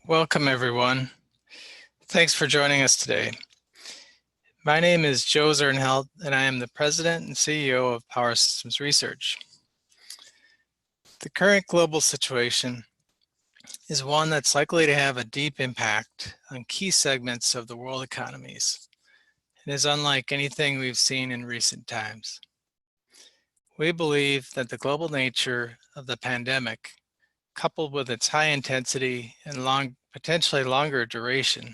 Welcome, everyone. Thanks for joining us today. My name is Joe Zernheld, and I am the President and CEO of Power Systems Research. The current global situation is one that's likely to have a deep impact on key segments of the world economies and is unlike anything we've seen in recent times. We believe that the global nature of the pandemic, coupled with its high intensity and potentially longer duration,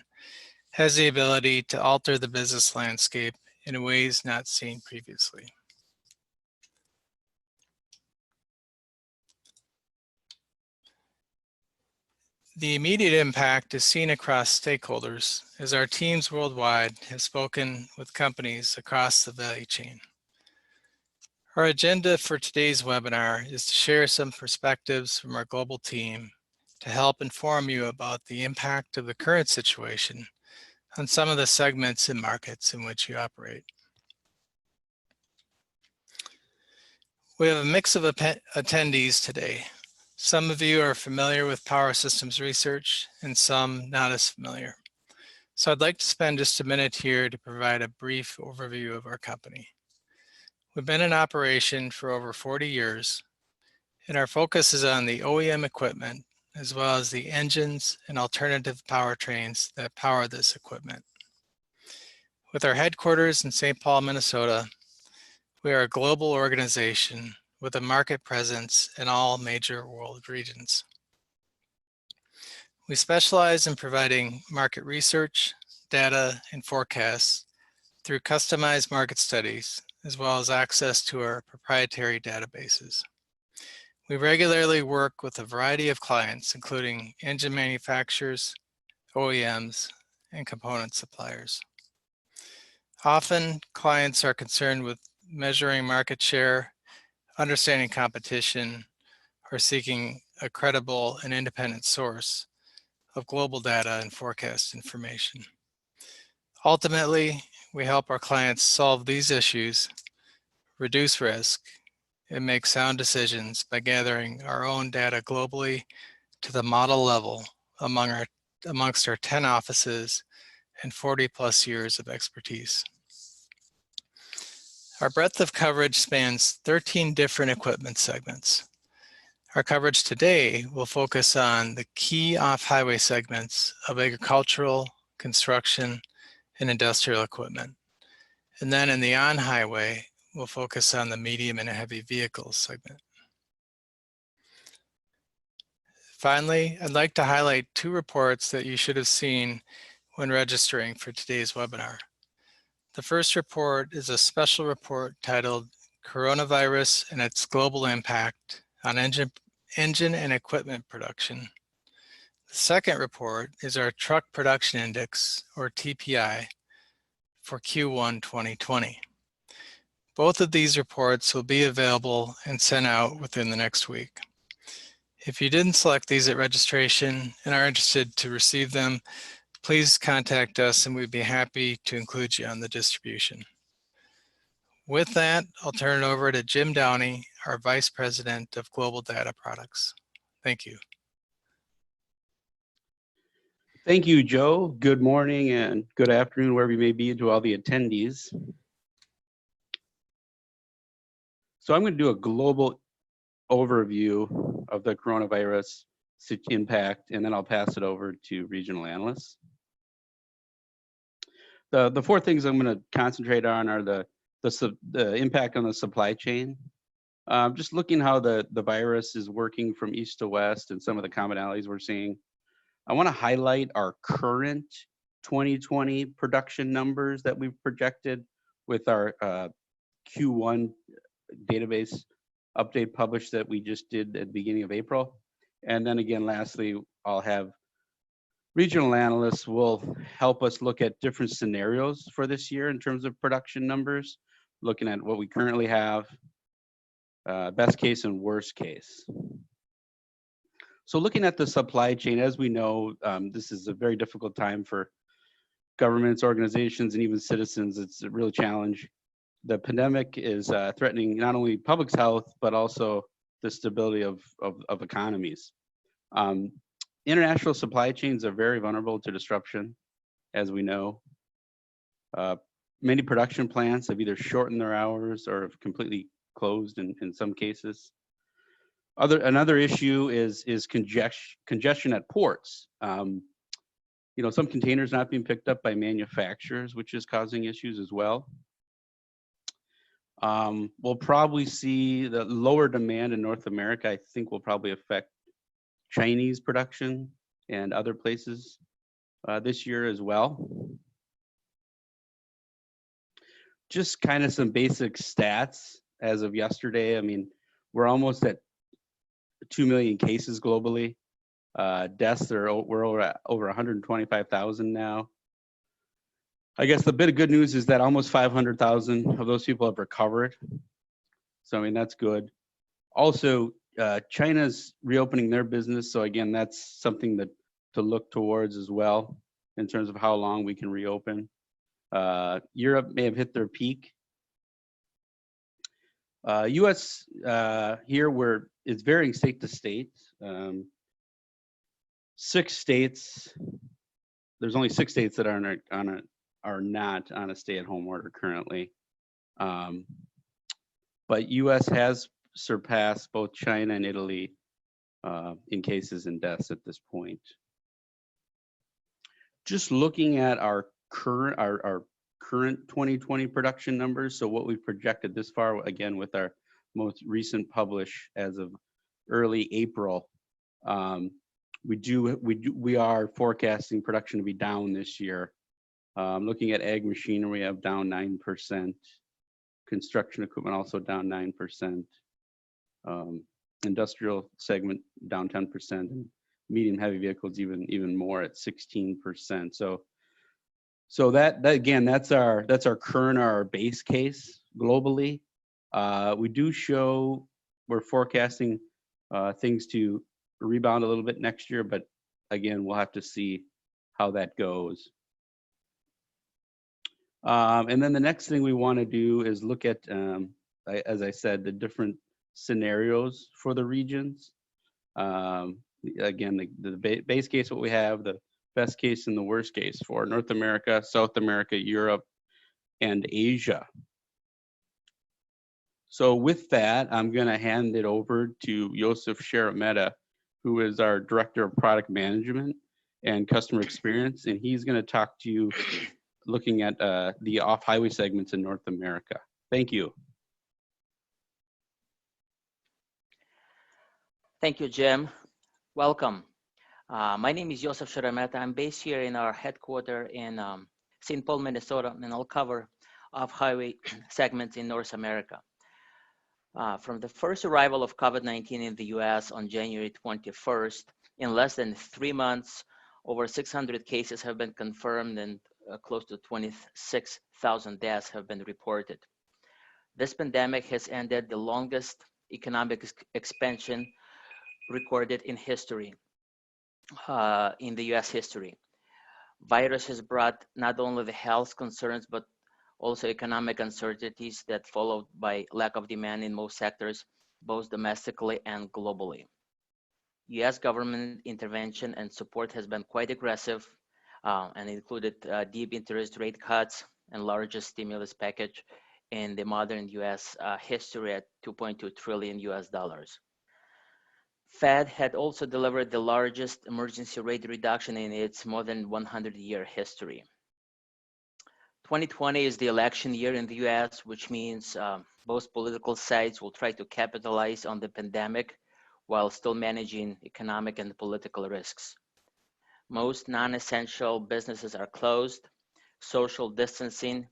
has the ability to alter the business landscape in ways not seen previously. The immediate impact is seen across stakeholders as our teams worldwide have spoken with companies across the value chain. Our agenda for today's webinar is to share some perspectives from our global team to help inform you about the impact of the current situation on some of the segments and markets in which you operate. We have a mix of attendees today. Some of you are familiar with Power Systems Research and some not as familiar. So I'd like to spend just a minute here to provide a brief overview of our company. We've been in operation for over 40 years, and our focus is on the OEM equipment as well as the engines and alternative powertrains that power this equipment. With our headquarters in St. Paul, Minnesota, we are a global organization with a market presence in all major world regions. We specialize in providing market research, data, and forecasts through customized market studies, as well as access to our proprietary databases. We regularly work with a variety of clients, including engine manufacturers, OEMs, and component suppliers. Often, clients are concerned with measuring market share, understanding competition, or seeking a credible and independent source of global data and forecast information. Ultimately, we help our clients solve these issues, reduce risk, and make sound decisions by gathering our own data globally to the model level amongst our 10 offices and 40 plus years of expertise. Our breadth of coverage spans 13 different equipment segments. Our coverage today will focus on the key off-highway segments of agricultural, construction, and industrial equipment. And then in the on-highway, we'll focus on the medium and heavy vehicles segment. Finally, I'd like to highlight two reports that you should have seen when registering for today's webinar. The first report is a special report titled Coronavirus and its Global Impact on Engine and Equipment Production. The second report is our Truck Production Index, or TPI, for Q1 2020. Both of these reports will be available and sent out within the next week. If you didn't select these at registration and are interested to receive them, please contact us and we'd be happy to include you on the distribution. With that, I'll turn it over to Jim Downey, our Vice President of Global Data Products. Thank you. Thank you, Joe. Good morning and good afternoon, wherever you may be, to all the attendees. So I'm going to do a global overview of the coronavirus impact, and then I'll pass it over to regional analysts. The four things I'm going to concentrate on are the impact on the supply chain, just looking how the virus is working from east to west and some of the commonalities we're seeing. I want to highlight our current 2020 production numbers that we've projected with our Q1 database update published that we just did at the beginning of April. And then again, lastly, I'll have regional analysts will help us look at different scenarios for this year in terms of production numbers, looking at what we currently have, best case and worst case. So looking at the supply chain, as we know, this is a very difficult time for governments, organizations, and even citizens. It's a real challenge. The pandemic is threatening not only public health, but also the stability of economies. International supply chains are very vulnerable to disruption, as we know. Uh, Many production plants have either shortened their hours or have completely closed in some cases. Another issue is congestion at ports. Some containers not being picked up by manufacturers, which is causing issues as well. We'll probably see the lower demand in North America. I think will probably affect Chinese production and other places this year as well. Just kind of some basic stats as of yesterday. I mean, we're almost at 2 million cases globally. Deaths we're over 125,000 now. I guess the bit of good news is that almost 500,000 of those people have recovered. So I mean that's good. Also, China's reopening their business, so again, that's something to look towards as well in terms of how long we can reopen. Europe may have hit their peak. U.S. Here, where it's varying state to state. 6 states. There's only 6 states that are not on a stay-at-home order currently. But U.S. has surpassed both China and Italy in cases and deaths at this point. Just looking at our current 2020 production numbers, so what we've projected this far, again with our most recent publish as of early April, we are forecasting production to be down this year. Looking at ag machinery, we have down 9%. Construction equipment also down 9%. Industrial segment down 10%, and medium heavy vehicles even more at 16%. So that again, that's our base case globally. We do show we're forecasting things to rebound a little bit next year, but again, we'll have to see how that goes. And then the next thing we want to do is look at, as I said, the different scenarios for the regions. Again, the base case, what we have, the best case and the worst case for North America, South America, Europe, and Asia. So with that, I'm going to hand it over to Joseph Sheremetya, who is our Director of Product Management and Customer Experience, and he's going to talk to you looking at the off-highway segments in North America. Thank you. Thank you, Jim. Welcome. My name is Joseph Sheremetya. I'm based here in our headquarters in St. Paul, Minnesota, and I'll cover off-highway segments in North America. From the first arrival of COVID-19 in the US on January 21st, in less than 3 months, over 600 cases have been confirmed and close to 26,000 deaths have been reported. This pandemic has ended the longest economic expansion recorded in history, in the US history. Virus has brought not only the health concerns, but also economic uncertainties that followed by lack of demand in most sectors, both domestically and globally. US government intervention and support has been quite aggressive and included deep interest rate cuts and largest stimulus package in the modern US history at $2.2 trillion US dollars. Fed had also delivered the largest emergency rate reduction in its more than 100-year history. 2020 is the election year in the US, which means both political sides will try to capitalize on the pandemic while still managing economic and political risks. Most non-essential businesses are closed, social distancing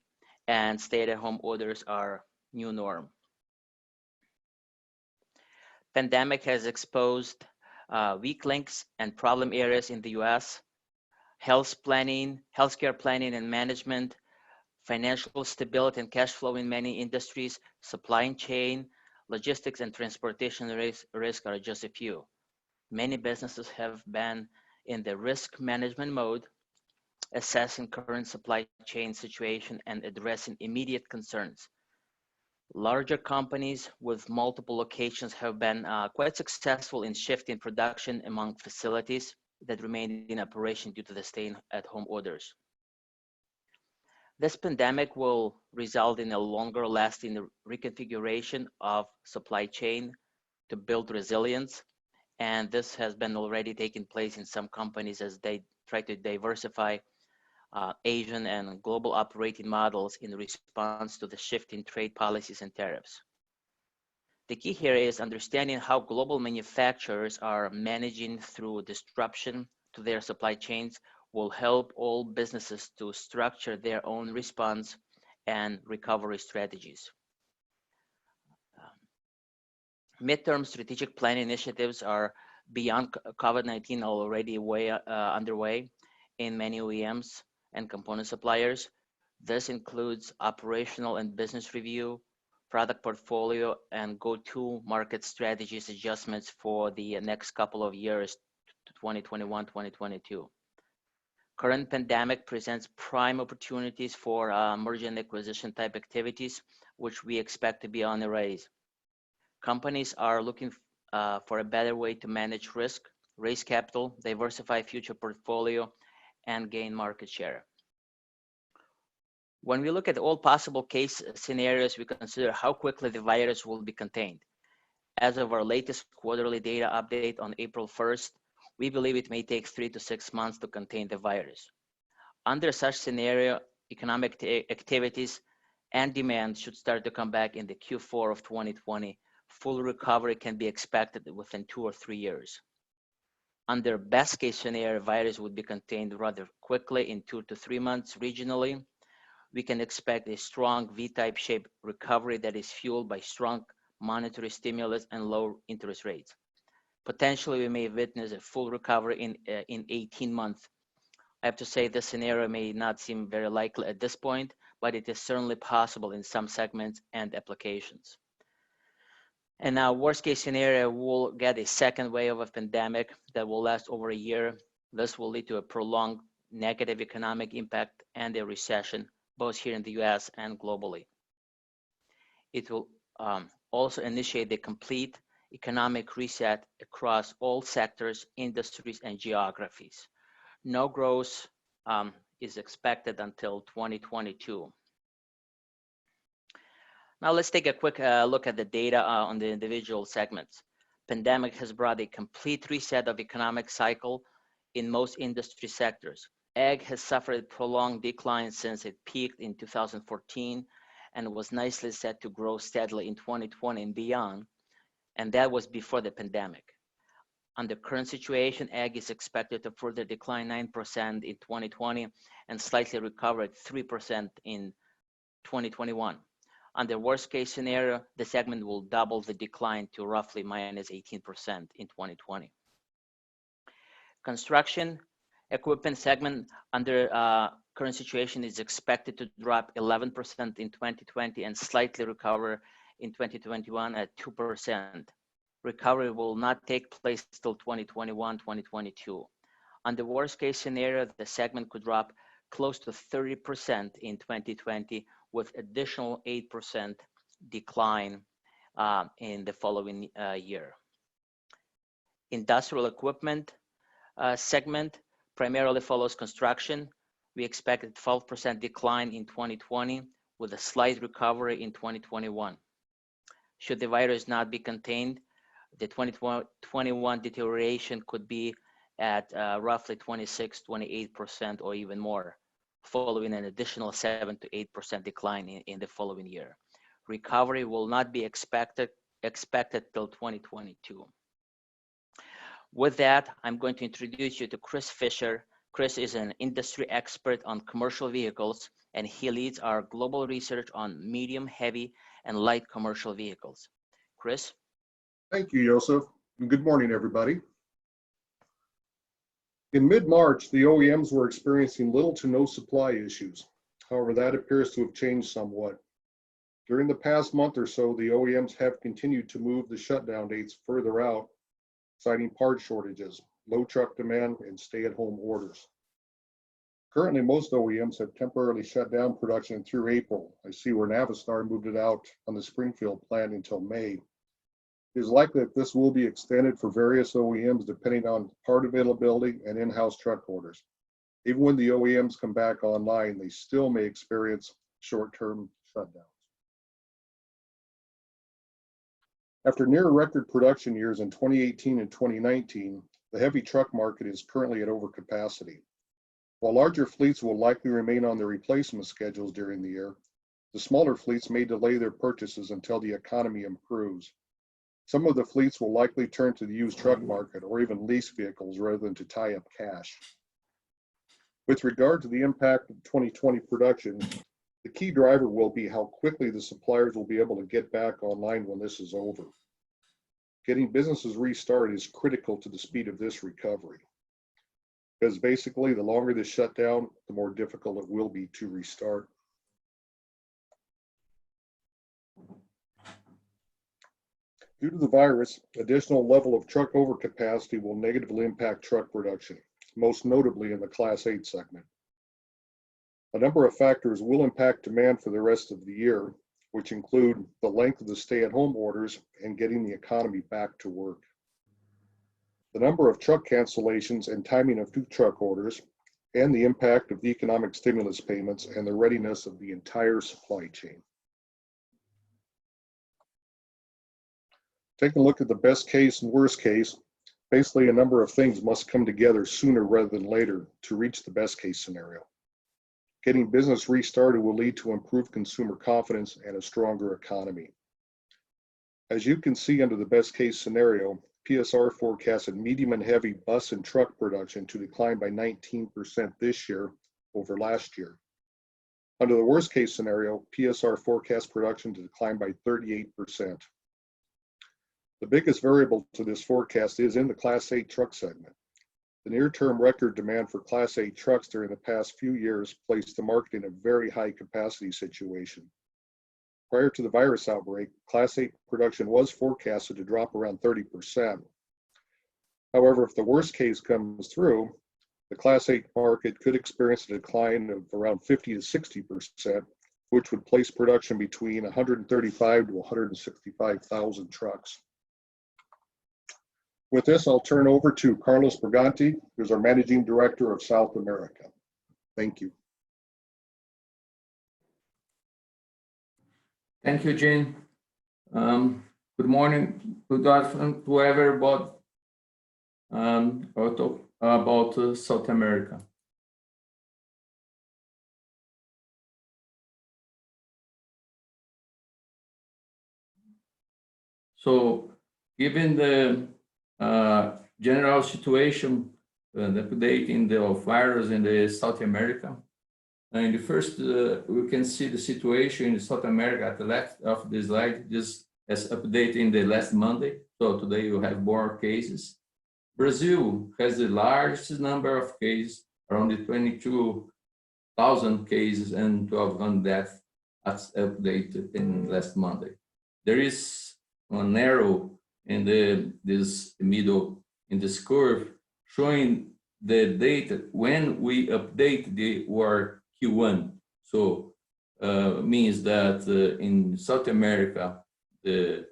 and stay-at-home orders are new norm. Pandemic has exposed weak links and problem areas in the US, healthcare planning and management, financial stability and cash flow in many industries, supply chain, logistics and transportation risk are just a few. Many businesses have been in the risk management mode, assessing current supply chain situation and addressing immediate concerns. Larger companies with multiple locations have been quite successful in shifting production among facilities, that remained in operation due to the stay-at-home orders. This pandemic will result in a longer-lasting reconfiguration of supply chain to build resilience, and this has been already taking place in some companies as they try to diversify Asian and global operating models in response to the shift in trade policies and tariffs. The key here is understanding how global manufacturers are managing through disruption to their supply chains will help all businesses to structure their own response and recovery strategies. Midterm strategic planning initiatives are beyond COVID-19 already underway in many OEMs and component suppliers. This includes operational and business review, product portfolio, and go-to market strategies adjustments for the next couple of years, 2021, 2022. Current pandemic presents prime opportunities for merger and acquisition type activities, which we expect to be on the rise. Companies are looking for a better way to manage risk, raise capital, diversify future portfolio, and gain market share. When we look at all possible case scenarios, we consider how quickly the virus will be contained. As of our latest quarterly data update on April 1st, we believe it may take 3 to 6 months to contain the virus. Under such scenario, economic activities and demand should start to come back in the Q4 of 2020. Full recovery can be expected within 2 or 3 years. Under best case scenario, virus would be contained rather quickly in 2 to 3 months regionally. We can expect a strong V-type shape recovery that is fueled by strong monetary stimulus and low interest rates. Potentially, we may witness a full recovery in 18 months. I have to say this scenario may not seem very likely at this point, but it is certainly possible in some segments and applications. And now, worst case scenario, we'll get a second wave of a pandemic that will last over a year. This will lead to a prolonged negative economic impact and a recession, both here in the US and globally. It will also initiate the complete economic reset across all sectors, industries, and geographies. No growth is expected until 2022. Now let's take a quick look at the data on the individual segments. Pandemic has brought a complete reset of economic cycle in most industry sectors. Ag has suffered prolonged decline since it peaked in 2014 and was nicely set to grow steadily in 2020 and beyond, and that was before the pandemic. Under current situation, ag is expected to further decline 9% in 2020 and slightly recover at 3% in 2021. Under worst case scenario, the segment will double the decline to roughly minus 18% in 2020. Construction equipment segment under current situation is expected to drop 11% in 2020 and slightly recover in 2021 at 2%. Recovery will not take place till 2021, 2022. Under worst case scenario, the segment could drop close to 30% in 2020 with additional 8% decline in the following year. Industrial equipment segment primarily follows construction. We expect a 12% decline in 2020 with a slight recovery in 2021. Should the virus not be contained, the 2021 deterioration could be at roughly 26, 28% or even more, following an additional 7 to 8% decline in the following year. Recovery will not be expected till 2022. With that, I'm going to introduce you to Chris Fisher. Chris is an industry expert on commercial vehicles, and he leads our global research on medium, heavy, and light commercial vehicles. Chris? Thank you, Joseph, and good morning, everybody. In mid-March, the OEMs were experiencing little to no supply issues. However, that appears to have changed somewhat. During the past month or so, the OEMs have continued to move the shutdown dates further out, citing part shortages, low truck demand, and stay-at-home orders. Currently, most OEMs have temporarily shut down production through April. I see where Navistar moved it out on the Springfield plant until May. It is likely that this will be extended for various OEMs depending on part availability and in-house truck orders. Even when the OEMs come back online, they still may experience short-term shutdowns. After near record production years in 2018 and 2019, the heavy truck market is currently at overcapacity. While larger fleets will likely remain on their replacement schedules during the year, the smaller fleets may delay their purchases until the economy improves. Some of the fleets will likely turn to the used truck market or even lease vehicles rather than to tie up cash. With regard to the impact of 2020 production, the key driver will be how quickly the suppliers will be able to get back online when this is over. Getting businesses restarted is critical to the speed of this recovery, because basically the longer this shutdown, the more difficult it will be to restart. Due to the virus, additional level of truck overcapacity will negatively impact truck production, most notably in the Class 8 segment. A number of factors will impact demand for the rest of the year, which include the length of the stay-at-home orders and getting the economy back to work. The number of truck cancellations and timing of new truck orders, and the impact of the economic stimulus payments and the readiness of the entire supply chain. Taking a look at the best case and worst case, basically a number of things must come together sooner rather than later to reach the best case scenario. Getting business restarted will lead to improved consumer confidence and a stronger economy. As you can see under the best case scenario, PSR forecasted medium and heavy bus and truck production to decline by 19% this year over last year. Under the worst case scenario, PSR forecasts production to decline by 38%. The biggest variable to this forecast is in the Class 8 truck segment. The near-term record demand for Class 8 trucks during the past few years placed the market in a very high capacity situation. Prior to the virus outbreak, Class 8 production was forecasted to drop around 30%. However, if the worst case comes through, the Class 8 market could experience a decline of around 50 to 60%, which would place production between 135 to 165,000 trucks. With this, I'll turn over to Carlos Briganti, who's our Managing Director of South America. Thank you. Thank you, Gene. Good morning, good afternoon to everybody. I'll talk about South America. So, given the general situation, the update in the virus in the South America, in the first, we can see the situation in South America at the left of the slide, just as updated in the last Monday. So today you have more cases. Brazil has the largest number of cases, around 22,000 cases and 1,200 deaths, as updated in last Monday. There is an arrow in this middle in this curve showing the data when we update the war Q1. So means that in South America the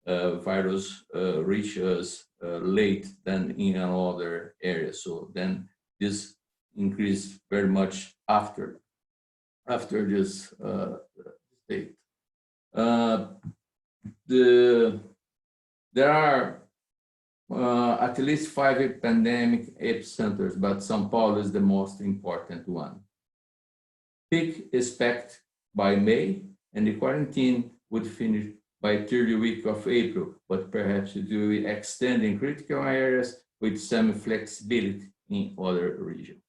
virus reached us late than in another area. So then this increased very much after this date. There are at least 5 pandemic epicenters, but São Paulo is the most important one. Peak expected by May, and the quarantine would finish by 30 week of April, but perhaps it will extend in critical areas with some flexibility in other regions.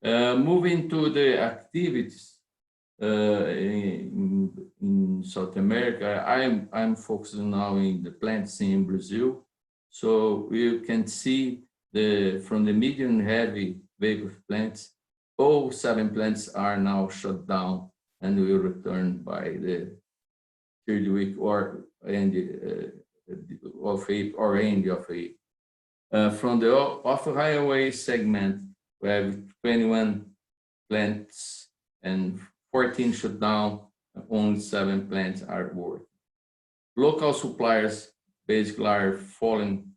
Moving to the activities in South America, I'm focusing now in the plants in Brazil. So you can see from the medium heavy vehicle plants, all 7 plants are now shut down and will return by the 3rd week or end of April. From the off-highway segment, we have 21 plants and 14 shut down, only 7 plants are working. local suppliers basically are following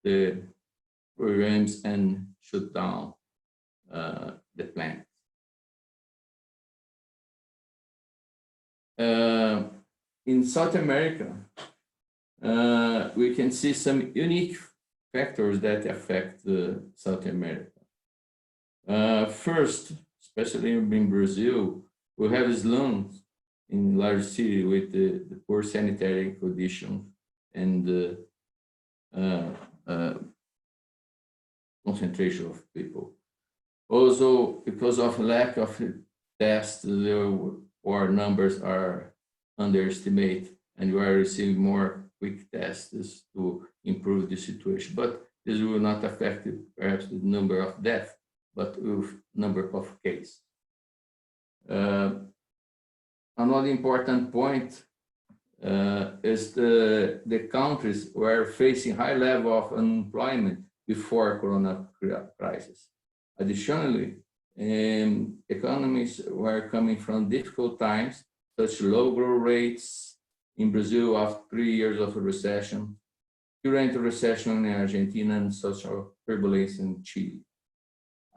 the programs and shut down the plant. In South America, we can see some unique factors that affect South America. First, especially in Brazil, we have slums in large cities with the poor sanitary conditions and concentration of people. Also, because of lack of tests, our numbers are underestimated, and we are receiving more quick tests to improve the situation. But this will not affect perhaps the number of deaths, but with number of cases. Another important point is the countries were facing high level of unemployment before Corona crisis. Additionally, economies were coming from difficult times, such low growth rates in Brazil after 3 years of a recession, current recession in Argentina, and social turbulence in Chile.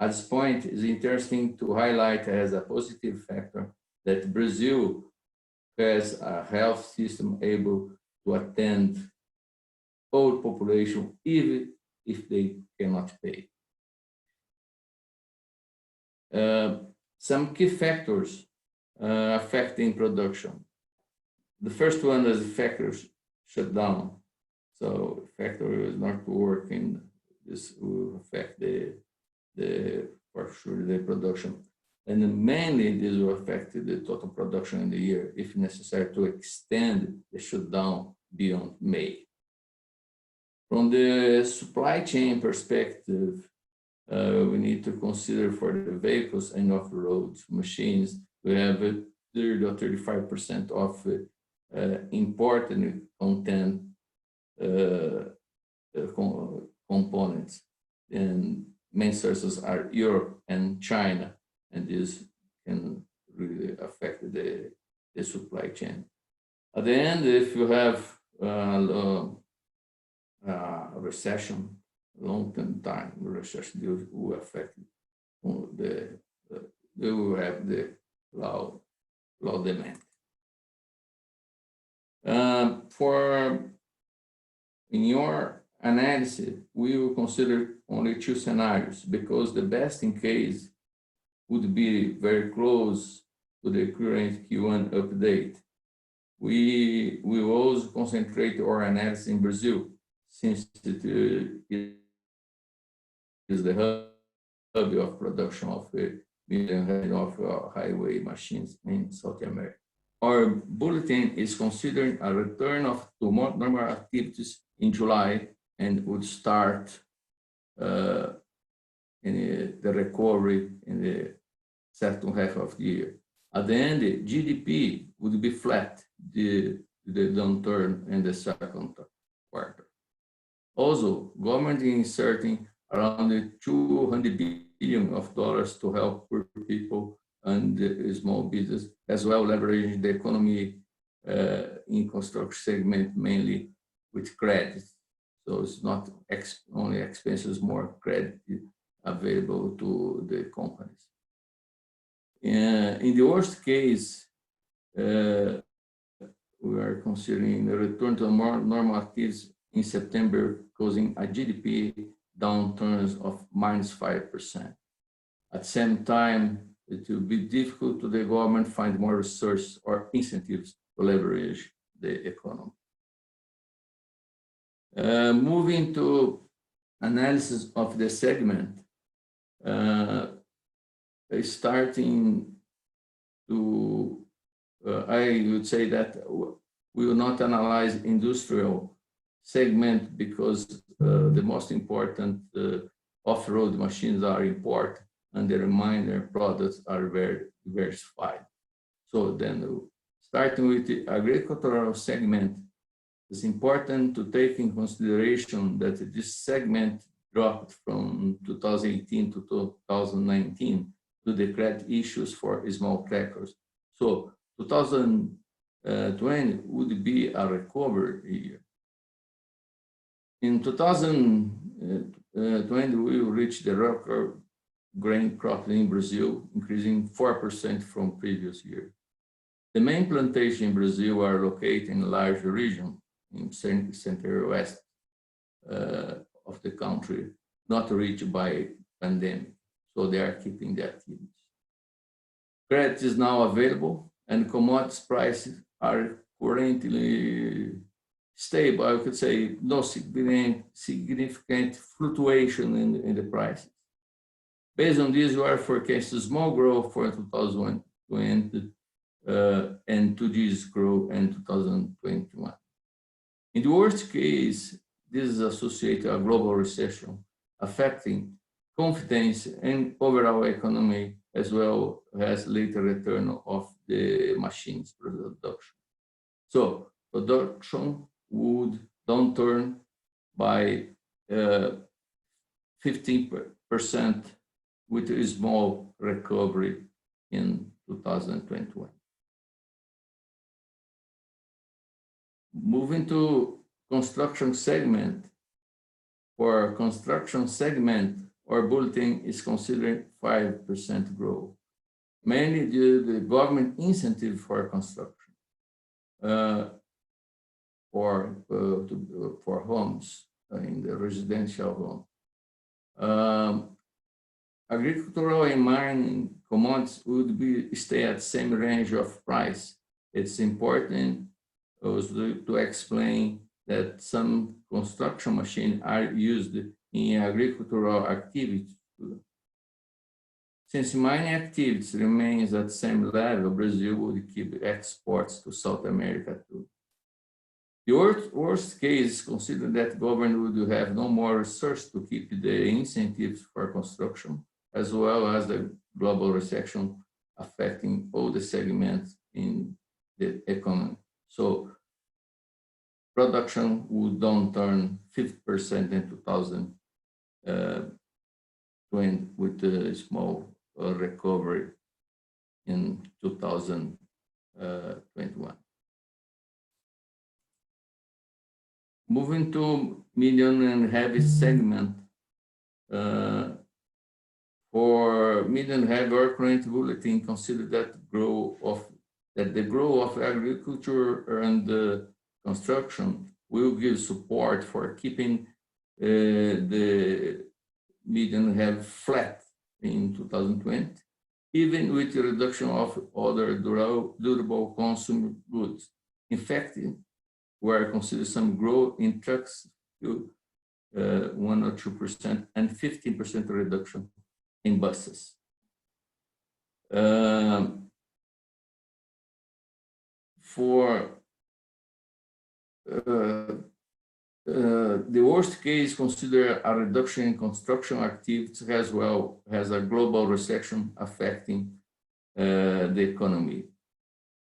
At this point, it's interesting to highlight as a positive factor that Brazil has a health system able to attend old population even if they cannot pay. Some key factors affecting production. The first one is the factors shut down. So factory is not working. This will affect for sure the production. And mainly this will affect the total production in the year if necessary to extend the shutdown beyond May. From the supply chain perspective, we need to consider for the vehicles and off-road machines, we have 30 or 35% of imported content components, and main sources are Europe and China, and this can really affect the supply chain. At the end, if you have a recession, long-term time recession will affect they will have the low demand. In your analysis, we will consider only 2 scenarios because the best in case would be very close to the current Q1 update. We will also concentrate our analysis in Brazil since it is the hub of production of million of highway machines in South America. Our bulletin is considering a return to more normal activities in July and would start in the recovery in the second half of the year. At the end, the GDP would be flat, the downturn in the second quarter. Also, government is inserting around $200 billion to help poor people and small business, as well leveraging the economy in construction segment, mainly with credit. So it's not only expenses, more credit available to the companies. In the worst case, we are considering the return to more normal activities in September, causing a GDP downturns of -5%. At the same time, it will be difficult to the government find more resources or incentives to leverage the economy. Moving to analysis of the segment, starting to, I would say that we will not analyze industrial segment because the most important off-road machines are imported and the remainder products are very diversified. So then starting with the agricultural segment, it's important to take in consideration that this segment dropped from 2018 to 2019 to the credit issues for small tractors. So 2018 2020 would be a recovery year. In 2020, we reached the record grain crop in Brazil, increasing 4% from previous year. The main plantations in Brazil are located in a large region in center-west of the country, not reached by pandemic, so they are keeping the activities. Credit is now available and commodities prices are currently stable. I could say no significant fluctuation in the prices. Based on this, we are forecasting small growth for 2020 and to this growth in 2021. In the worst case, this is associated to a global recession affecting confidence in overall economy as well as later return of the machines production. So production would downturn by 15% with a small recovery in 2021. Moving to construction segment. For construction segment, our bulletin is considering 5% growth, mainly due to the government incentive for construction for homes in the residential home. Agricultural and mining commodities would stay at the same range of price. It's important also to explain that some construction machines are used in agricultural activities. Since mining activities remains at the same level, Brazil would keep exports to South America too. The worst case, consider that government would have no more resources to keep the incentives for construction, as well as the global recession affecting all the segments in the economy. So production would downturn 50% in 2020 with a small recovery in 2021. Moving to medium and heavy segment. For medium and heavy, our current bulletin consider that the growth of agriculture and construction will give support for keeping the medium and heavy flat in 2020, even with the reduction of other durable consumer goods. In fact, we are considering some growth in trucks to 1 or 2% and 15% reduction in buses. The worst case, consider a reduction in construction activities as well as a global recession affecting the economy.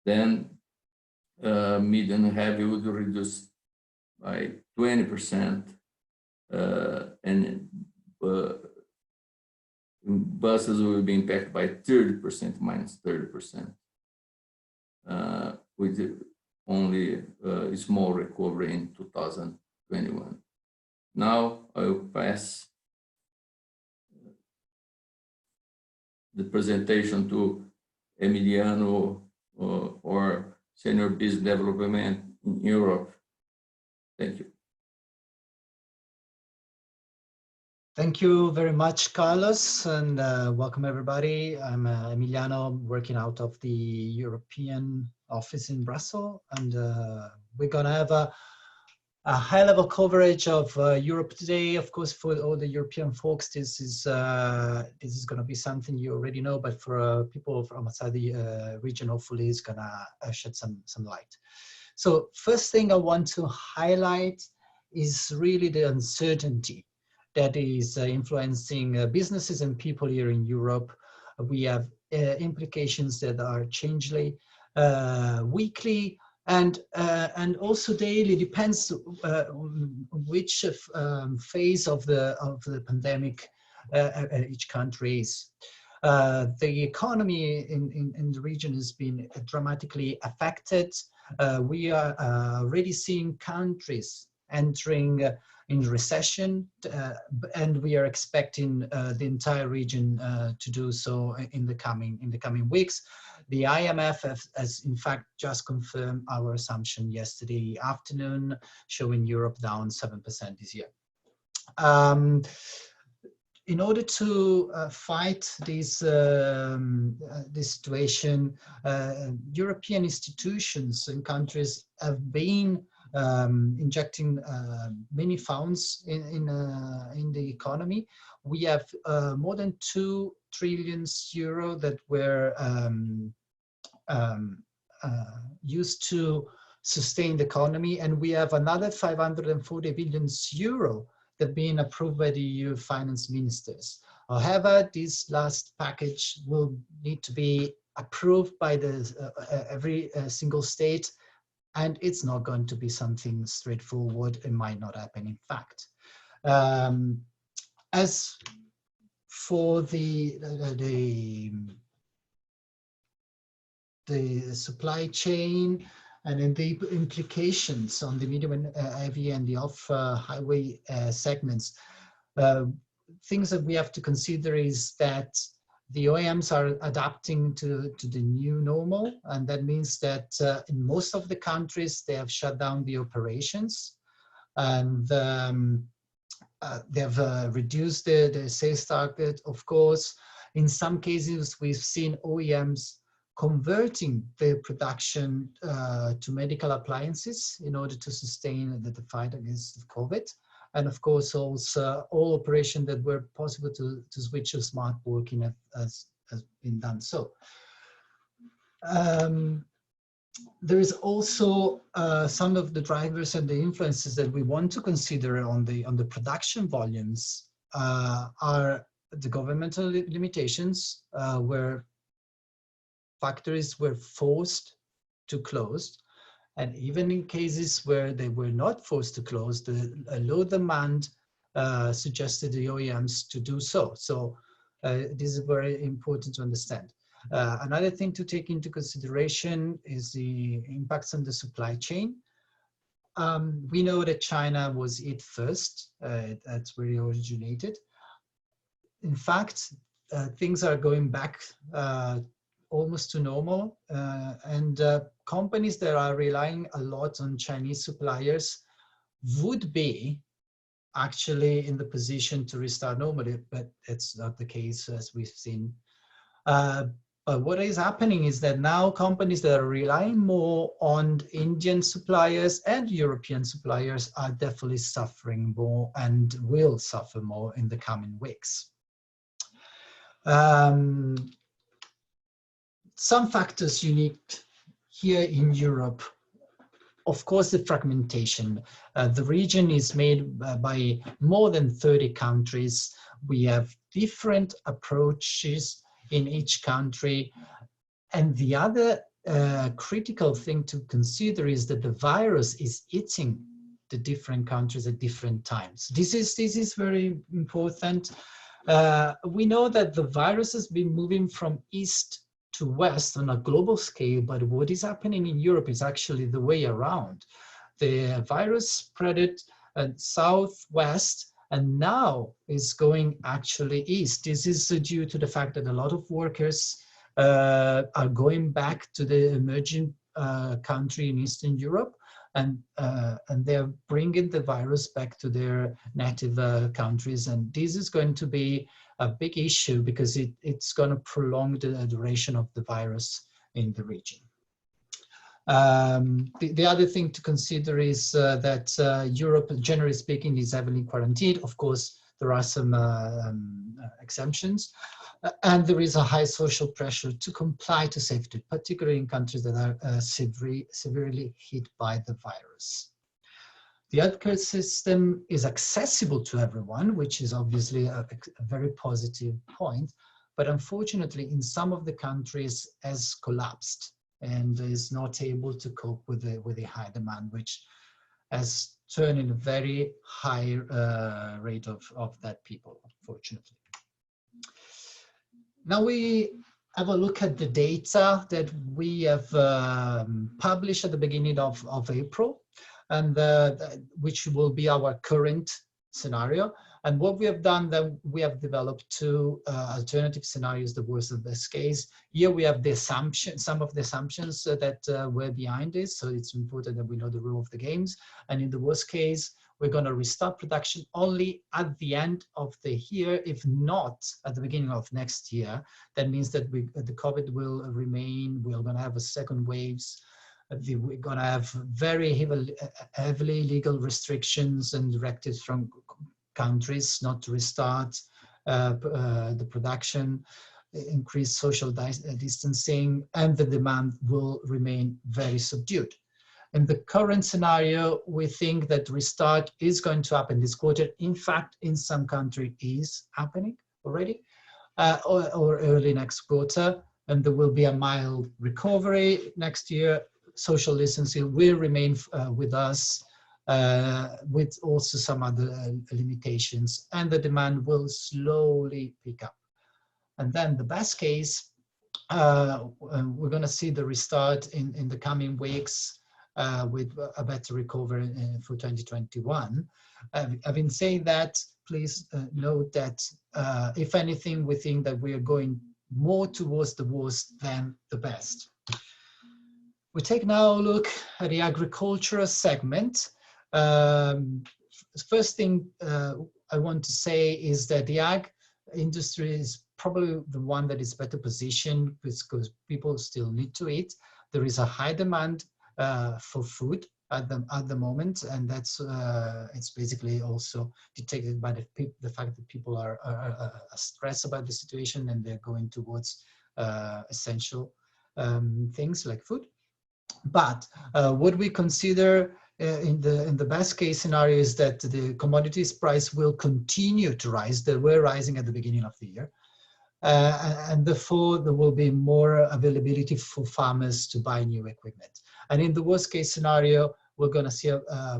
Then medium and heavy would reduce by 20%, and buses will be impacted by 30%, minus 30%, with only a small recovery in 2021. Now I will pass the presentation to Emiliano, or Senior Business Development in Europe. Thank you. Thank you very much, Carlos, and welcome everybody. I'm Emiliano, working out of the European office in Brussels, and we're gonna have a high-level coverage of Europe today. Of course, for all the European folks, this is gonna be something you already know, but for people from outside the region, hopefully it's gonna shed some light. So first thing I want to highlight is really the uncertainty that is influencing businesses and people here in Europe. We have implications that are changing weekly and also daily, depends which phase of the pandemic each country is. The economy in the region has been dramatically affected. We are already seeing countries entering in recession, and we are expecting the entire region to do so in the coming weeks. The IMF has in fact just confirmed our assumption yesterday afternoon, showing Europe down 7% this year. In order to fight this situation, European institutions and countries have been injecting many funds in the economy. We have more than 2 trillion euro that were used to sustain the economy, and we have another 540 billion euro that have been approved by the EU finance ministers. However, this last package will need to be approved by every single state, and it's not going to be something straightforward. It might not happen, in fact. As for the supply chain and then the implications on the medium and heavy and the off-highway segments, things that we have to consider is that the OEMs are adapting to the new normal, and that means that in most of the countries they have shut down the operations, and they have reduced the sales target. Of course, in some cases we've seen OEMs converting their production to medical appliances in order to sustain the fight against COVID. And of course, also all operations that were possible to switch to smart working has been done so. There is also some of the drivers and the influences that we want to consider on the production volumes are the governmental limitations, where factories were forced to close, and even in cases where they were not forced to close, the low demand suggested the OEMs to do so. So this is very important to understand. Another thing to take into consideration is the impacts on the supply chain. We know that China was hit first. That's where it originated. In fact, things are going back almost to normal, and companies that are relying a lot on Chinese suppliers would be actually in the position to restart normally, but it's not the case, as we've seen. But what is happening is that now companies that are relying more on Indian suppliers and European suppliers are definitely suffering more and will suffer more in the coming weeks. Some factors unique here in Europe. Of course, the fragmentation. The region is made by more than 30 countries. We have different approaches in each country. And the other critical thing to consider is that the virus is hitting the different countries at different times. This is very important. We know that the virus has been moving from east to west on a global scale, but what is happening in Europe is actually the way around. The virus spread it southwest, and now is going actually east. This is due to the fact that a lot of workers are going back to the emerging country in Eastern Europe, and they're bringing the virus back to their native countries. And this is going to be a big issue because it's going to prolong the duration of the virus in the region. The other thing to consider is that Europe, generally speaking, is heavily quarantined. Of course, there are some exemptions, and there is a high social pressure to comply to safety, particularly in countries that are severely hit by the virus. The healthcare system is accessible to everyone, which is obviously a very positive point, but unfortunately, in some of the countries has collapsed and is not able to cope with the high demand, which has turned in a very high rate of that people, unfortunately. Now we have a look at the data that we have published at the beginning of April, and which will be our current scenario. And what we have done, that we have developed two alternative scenarios, the worst and best case. Here we have the assumption, some of the assumptions that were behind this. So it's important that we know the rule of the games. And in the worst case, we're going to restart production only at the end of the year, if not at the beginning of next year. That means that the COVID will remain. We're going to have a second waves. We're going to have very heavily legal restrictions and directives from countries not to restart the production, increase social distancing, and the demand will remain very subdued. In the current scenario, we think that restart is going to happen this quarter. In fact, in some country is happening already, or early next quarter, and there will be a mild recovery next year. Social distancing will remain with us, with also some other limitations, and the demand will slowly pick up. And then the best case, we're going to see the restart in the coming weeks, with a better recovery for 2021. Having said that, please note that if anything, we think that we are going more towards the worst than the best. We take now a look at the agricultural segment. First thing I want to say is that the ag industry is probably the one that is better positioned, because people still need to eat. There is a high demand for food at the moment, and that's it's basically also detected by the fact that people are stressed about the situation, and they're going towards essential things like food. But what we consider in the best case scenario is that the commodities price will continue to rise. They were rising at the beginning of the year. And therefore, there will be more availability for farmers to buy new equipment. And in the worst case scenario, we're going to see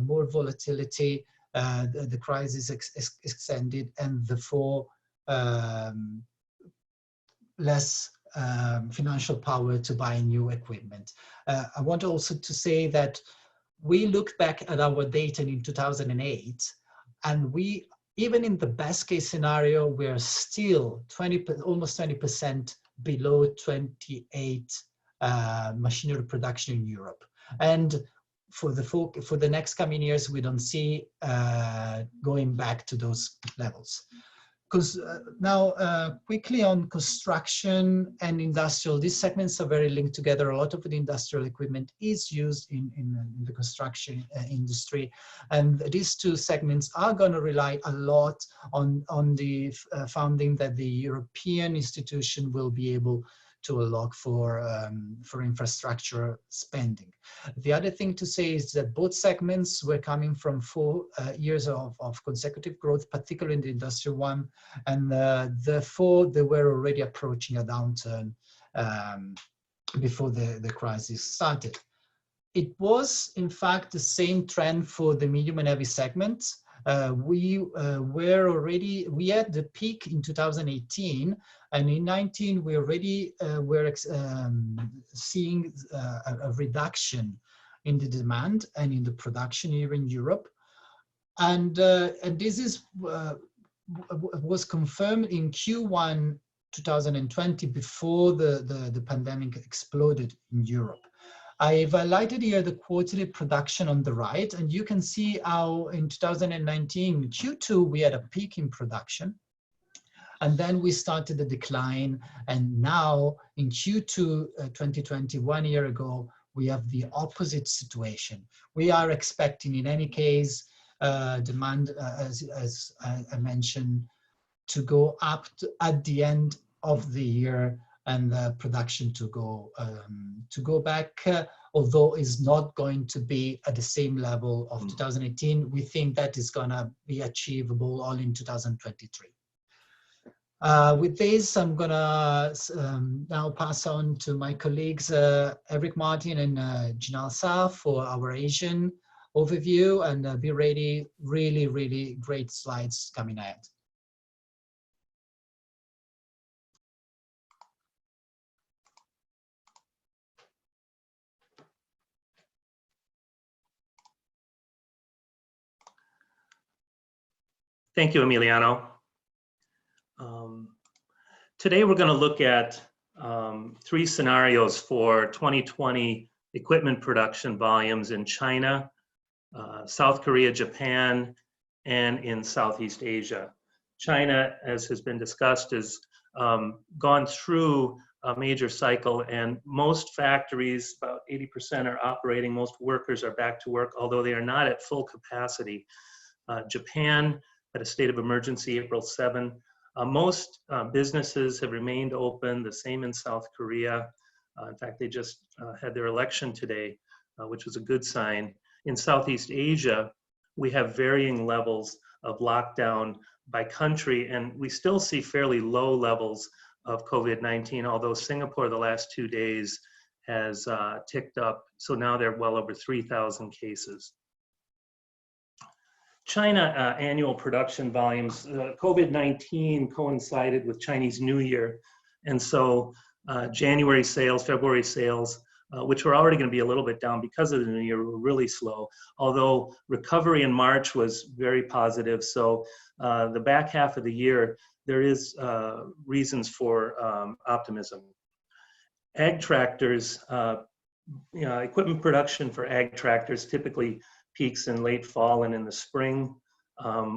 more volatility, the crisis extended, and therefore less financial power to buy new equipment. I want also to say that we looked back at our data in 2008, and we, even in the best case scenario, we're still almost 20% below 28 machinery production in Europe. And for the next coming years, we don't see going back to those levels. Because now, quickly on construction and industrial, these segments are very linked together. A lot of the industrial equipment is used in the construction industry. And these two segments are going to rely a lot on the funding that the European institution will be able to allot for infrastructure spending. The other thing to say is that both segments were coming from 4 years of consecutive growth, particularly in the industrial one, and therefore they were already approaching a downturn before the crisis started. It was, in fact, the same trend for the medium and heavy segments. We had the peak in 2018, and in 19 we already were seeing a reduction in the demand and in the production here in Europe, and this is was confirmed in Q1 2020, before the pandemic exploded in Europe. I've highlighted here the quarterly production on the right, and you can see how in 2019, Q2, we had a peak in production, and then we started the decline, and now in Q2 2020, 1 year ago, we have the opposite situation. We are expecting, in any case, demand, as I mentioned, to go up at the end of the year, and production to go back, although is not going to be at the same level of 2018. We think that is going to be achievable all in 2023. With this, I'm going to now pass on to my colleagues, Eric Martin and Jinal Sa, for our Asian overview, and be ready. Really, really great slides coming ahead. Thank you, Emiliano. Today we're going to look at 3 scenarios for 2020 equipment production volumes in China, South Korea, Japan, and in Southeast Asia. China, as has been discussed, has gone through a major cycle, and most factories, about 80% are operating, most workers are back to work, although they are not at full capacity. Japan had a state of emergency April 7. Most businesses have remained open, the same in South Korea. In fact, they just had their election today, which was a good sign. In Southeast Asia, we have varying levels of lockdown by country, and we still see fairly low levels of COVID-19, although Singapore the last 2 days has ticked up. So now they're well over 3,000 cases. China annual production volumes, COVID-19 coincided with Chinese New Year. And so January sales, February sales, which were already going to be a little bit down because of the New Year, were really slow. Although recovery in March was very positive. So the back half of the year, there is reasons for optimism. Ag tractors, equipment production for ag tractors typically peaks in late fall and in the spring.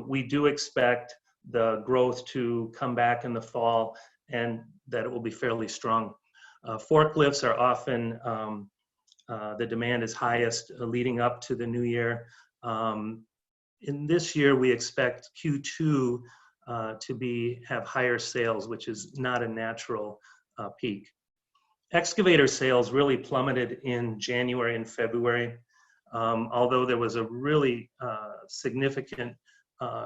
We do expect the growth to come back in the fall and that it will be fairly strong. Forklifts are often, the demand is highest leading up to the new year. In this year, we expect Q2 to have higher sales, which is not a natural peak. Excavator sales really plummeted in January and February, although there was a really significant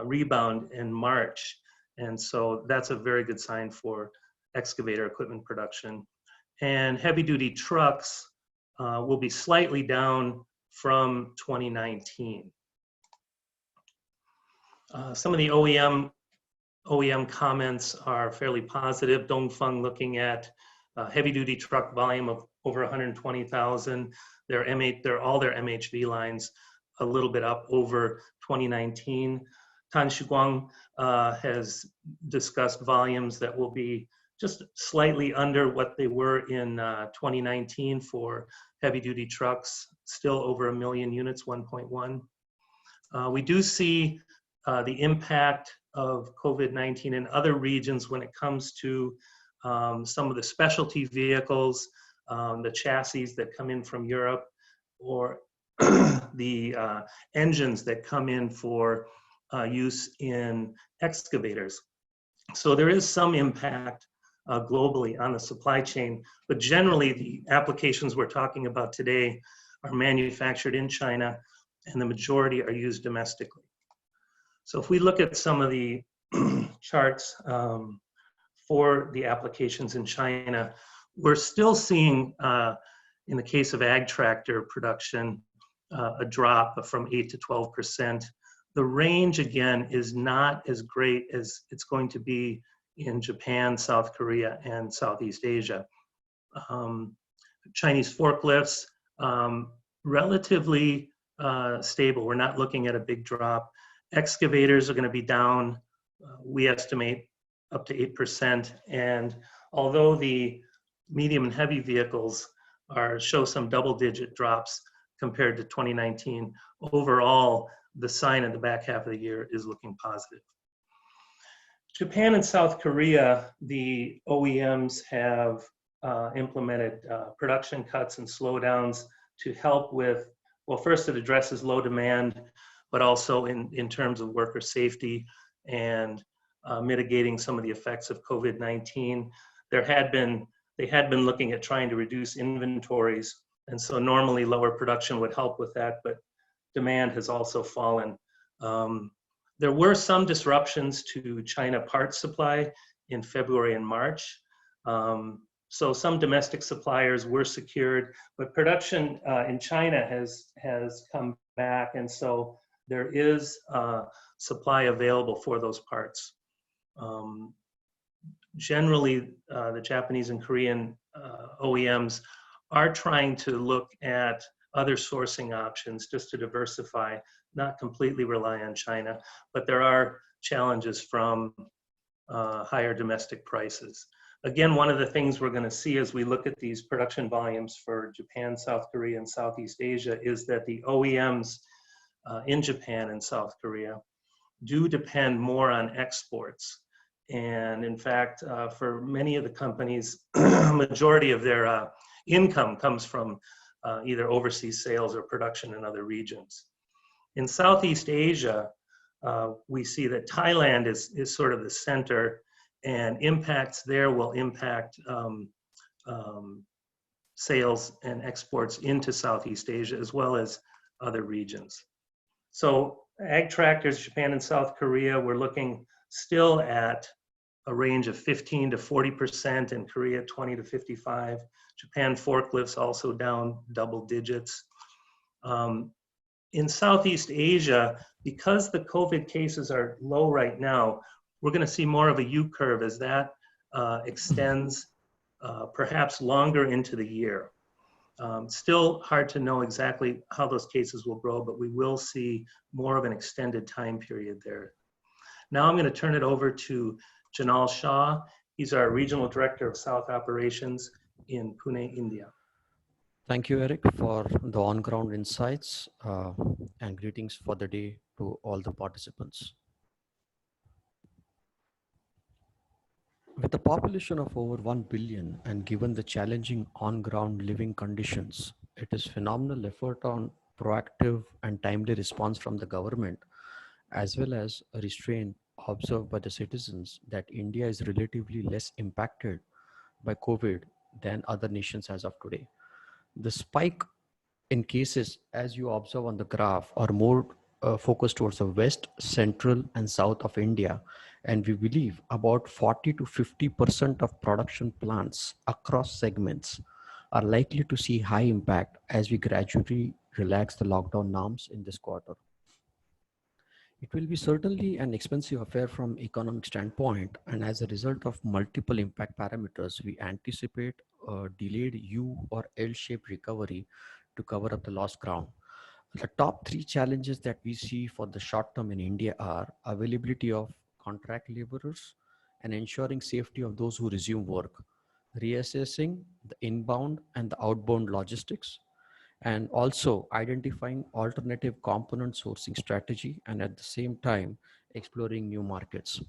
rebound in March. And so that's a very good sign for excavator equipment production. And heavy duty trucks will be slightly down from 2019. Some of the OEM comments are fairly positive. Dongfeng looking at heavy duty truck volume of over 120,000. All their MHV lines a little bit up over 2019. Tan Shiguang has discussed volumes that will be just slightly under what they were in 2019 for heavy duty trucks, still over 1 million units, 1.1. We do see the impact of COVID-19 in other regions when it comes to some of the specialty vehicles, the chassis that come in from Europe, or the engines that come in for use in excavators. So there is some impact globally on the supply chain, but generally the applications we're talking about today are manufactured in China and the majority are used domestically. So if we look at some of the charts for the applications in China, we're still seeing, in the case of ag tractor production, a drop from 8 to 12%. The range, again, is not as great as it's going to be in Japan, South Korea, and Southeast Asia. Chinese forklifts, relatively stable. We're not looking at a big drop. Excavators are going to be down, we estimate, up to 8%. And although the medium and heavy vehicles show some double-digit drops compared to 2019, overall, the sign in the back half of the year is looking positive. Japan and South Korea, the OEMs have implemented production cuts and slowdowns to help with, well, first it addresses low demand, but also in terms of worker safety and mitigating some of the effects of COVID-19. They had been looking at trying to reduce inventories, and so normally lower production would help with that, but demand has also fallen. There were some disruptions to China parts supply in February and March. So some domestic suppliers were secured, but production in China has come back, and so there is supply available for those parts. Generally, the Japanese and Korean OEMs are trying to look at other sourcing options just to diversify, not completely rely on China, but there are challenges from higher domestic prices. Again, one of the things we're going to see as we look at these production volumes for Japan, South Korea, and Southeast Asia is that the OEMs in Japan and South Korea do depend more on exports. And in fact, for many of the companies, a majority of their income comes from either overseas sales or production in other regions. In Southeast Asia, we see that Thailand is sort of the center, and impacts there will impact sales and exports into Southeast Asia as well as other regions. So ag tractors, Japan and South Korea, we're looking still at a range of 15 to 40%, in Korea 20 to 55. Japan forklifts also down double digits. In Southeast Asia, because the COVID cases are low right now, we're going to see more of a U curve as that extends perhaps longer into the year. Still hard to know exactly how those cases will grow, but we will see more of an extended time period there. Now I'm going to turn it over to Janal Shah. He's our Regional Director of South Operations in Pune, India. Thank you, Eric, for the on-ground insights and greetings for the day to all the participants. With a population of over 1 billion and given the challenging on-ground living conditions, it is phenomenal effort on proactive and timely response from the government, as well as a restraint observed by the citizens that India is relatively less impacted by COVID than other nations as of today. The spike in cases, as you observe on the graph, are more focused towards the west, central, and south of India. And we believe about 40 to 50% of production plants across segments are likely to see high impact as we gradually relax the lockdown norms in this quarter. It will be certainly an expensive affair from economic standpoint, and as a result of multiple impact parameters, we anticipate a delayed U or L-shaped recovery to cover up the lost ground. The top three challenges that we see for the short term in India are availability of contract laborers and ensuring safety of those who resume work, reassessing the inbound and the outbound logistics, and also identifying alternative component sourcing strategy, and at the same time exploring new markets.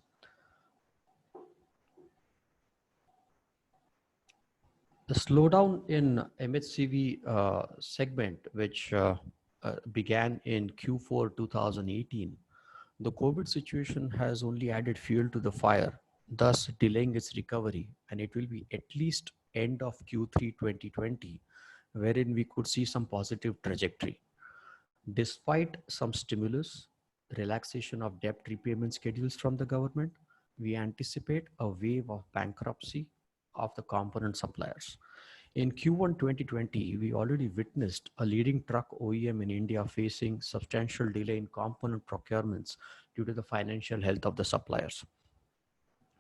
The slowdown in MHCV segment, which began in Q4 2018, the COVID situation has only added fuel to the fire, thus delaying its recovery, and it will be at least end of Q3 2020, wherein we could see some positive trajectory. Despite some stimulus, relaxation of debt repayment schedules from the government, we anticipate a wave of bankruptcy of the component suppliers. In Q1 2020, we already witnessed a leading truck OEM in India facing substantial delay in component procurements due to the financial health of the suppliers.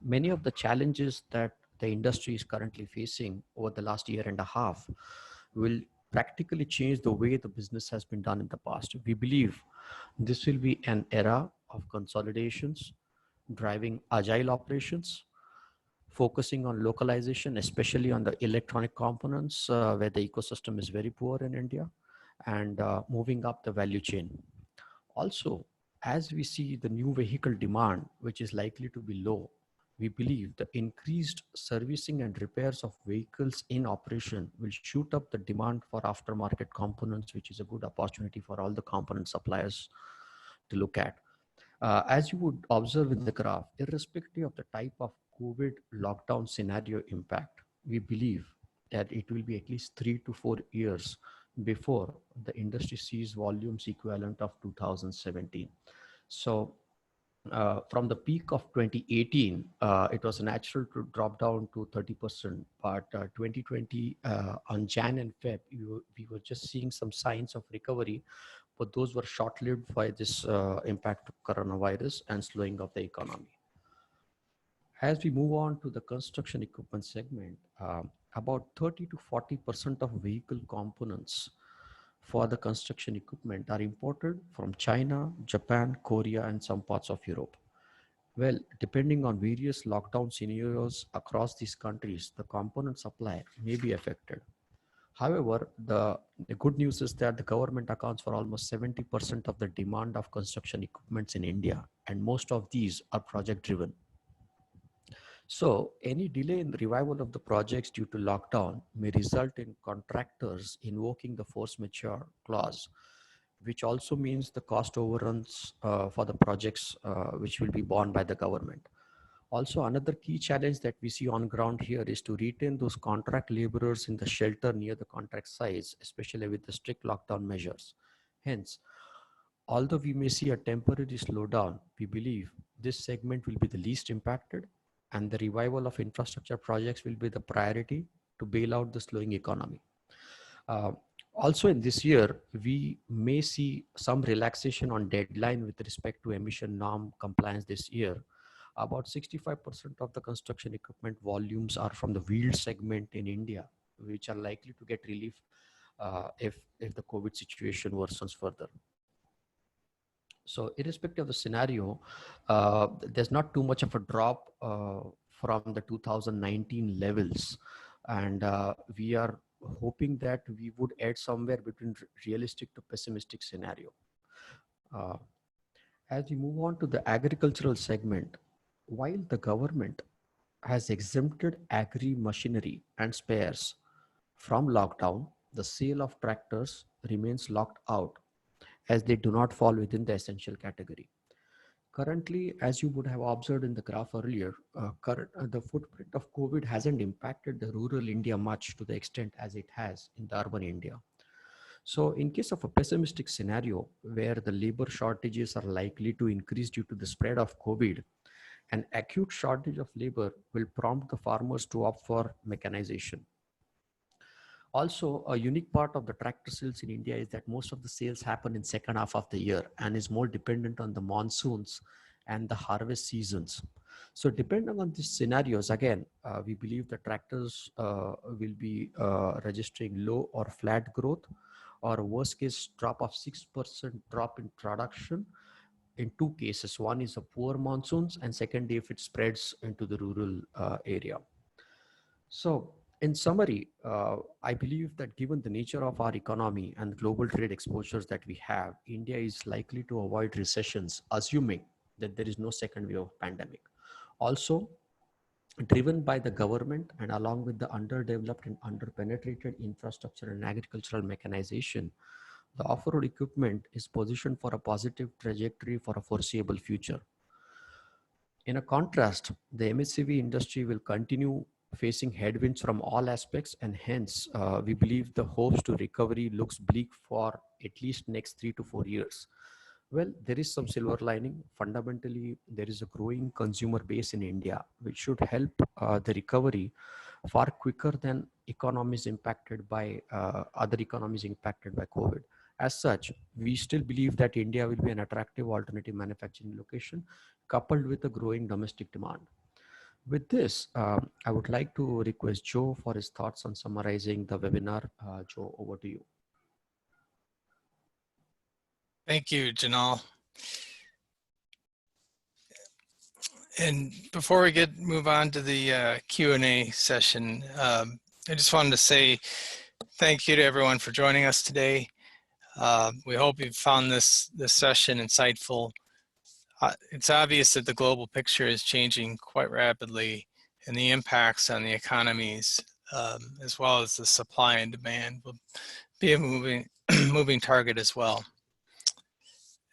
Many of the challenges that the industry is currently facing over the last year and a half will practically change the way the business has been done in the past. We believe this will be an era of consolidations, driving agile operations, focusing on localization, especially on the electronic components where the ecosystem is very poor in India, and moving up the value chain. Also, as we see the new vehicle demand, which is likely to be low, we believe the increased servicing and repairs of vehicles in operation will shoot up the demand for aftermarket components, which is a good opportunity for all the component suppliers to look at. As you would observe in the graph, irrespective of the type of COVID lockdown scenario impact, we believe that it will be at least 3 to 4 years before the industry sees volumes equivalent of 2017. So from the peak of 2018, it was natural to drop down to 30%, but 2020 on Jan and Feb, we were just seeing some signs of recovery, but those were short-lived by this impact of coronavirus and slowing of the economy. As we move on to the construction equipment segment, about 30 to 40% of vehicle components for the construction equipment are imported from China, Japan, Korea, and some parts of Europe. Well, depending on various lockdown scenarios across these countries, the component supply may be affected. However, the good news is that the government accounts for almost 70% of the demand of construction equipments in India, and most of these are project driven. So, any delay in the revival of the projects due to lockdown may result in contractors invoking the force majeure clause, which also means the cost overruns for the projects which will be borne by the government. Also, another key challenge that we see on ground here is to retain those contract laborers in the shelter near the contract sites, especially with the strict lockdown measures. Hence, although we may see a temporary slowdown, we believe this segment will be the least impacted, and the revival of infrastructure projects will be the priority to bail out the slowing economy. Uh, Also in this year, we may see some relaxation on deadline with respect to emission norm compliance this year. About 65% of the construction equipment volumes are from the wheeled segment in India, which are likely to get relief if the COVID situation worsens further. So irrespective of the scenario, there's not too much of a drop from the 2019 levels. And we are hoping that we would add somewhere between realistic to pessimistic scenario. Uh, as we move on to the agricultural segment, while the government has exempted agri machinery and spares from lockdown, the sale of tractors remains locked out as they do not fall within the essential category. Currently, as you would have observed in the graph earlier, the footprint of COVID hasn't impacted the rural India much to the extent as it has in the urban India. So in case of a pessimistic scenario where the labor shortages are likely to increase due to the spread of COVID, an acute shortage of labor will prompt the farmers to opt for mechanization. Also, a unique part of the tractor sales in India is that most of the sales happen in second half of the year and is more dependent on the monsoons and the harvest seasons. So depending on these scenarios, again, we believe the tractors will be registering low or flat growth, or a worst case drop of 6% drop in production in two cases. One is a poor monsoons, and second, if it spreads into the rural area. So in summary, I believe that given the nature of our economy and global trade exposures that we have, India is likely to avoid recessions, assuming that there is no second wave of pandemic. Also, driven by the government and along with the underdeveloped and underpenetrated infrastructure and agricultural mechanization, the off-road equipment is positioned for a positive trajectory for a foreseeable future. In a contrast, the MHCV industry will continue facing headwinds from all aspects, and hence we believe the hopes to recovery looks bleak for at least next 3 to 4 years. Well, there is some silver lining. Fundamentally, there is a growing consumer base in India, which should help the recovery far quicker than economies impacted by other economies impacted by COVID. As such, we still believe that India will be an attractive alternative manufacturing location coupled with a growing domestic demand. With this, I would like to request Joe for his thoughts on summarizing the webinar. Joe, over to you. Thank you, Janal. And before we move on to the Q&A session, I just wanted to say thank you to everyone for joining us today. We hope you've found this session insightful. It's obvious that the global picture is changing quite rapidly, and the impacts on the economies, as well as the supply and demand, will be a moving target as well.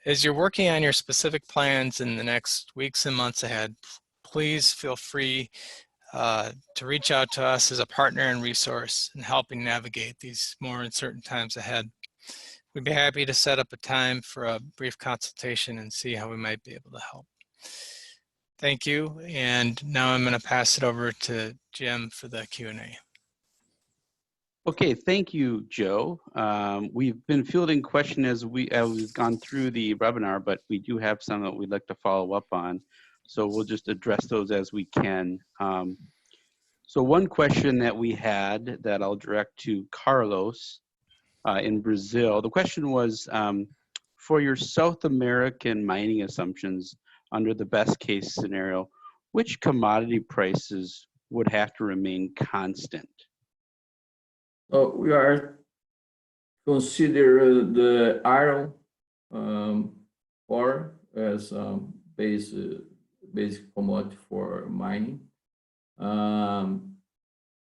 As you're working on your specific plans in the next weeks and months ahead, please feel free to reach out to us as a partner and resource in helping navigate these more uncertain times ahead. We'd be happy to set up a time for a brief consultation and see how we might be able to help. Thank you. And now I'm going to pass it over to Jim for the Q&A. Okay, thank you, Joe. We've been fielding questions as we've gone through the webinar, but we do have some that we'd like to follow up on. So we'll just address those as we can. So one question that we had that I'll direct to Carlos in Brazil. The question was, for your South American mining assumptions, under the best case scenario, which commodity prices would have to remain constant? We are consider the iron ore as basic commodity for mining. And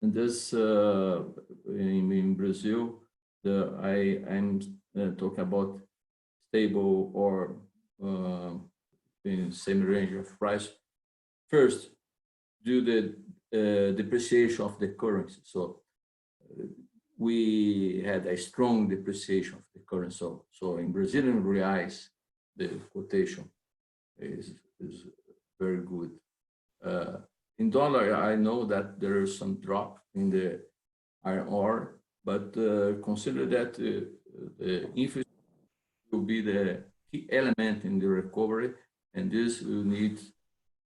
this in Brazil, I'm talking about stable or in same range of price. First, due to the depreciation of the currency. So we had a strong depreciation of the currency. So in Brazilian reais, the quotation is very good. In dollar, I know that there is some drop in the iron ore, but consider that the infrastructure will be the key element in the recovery, and this will need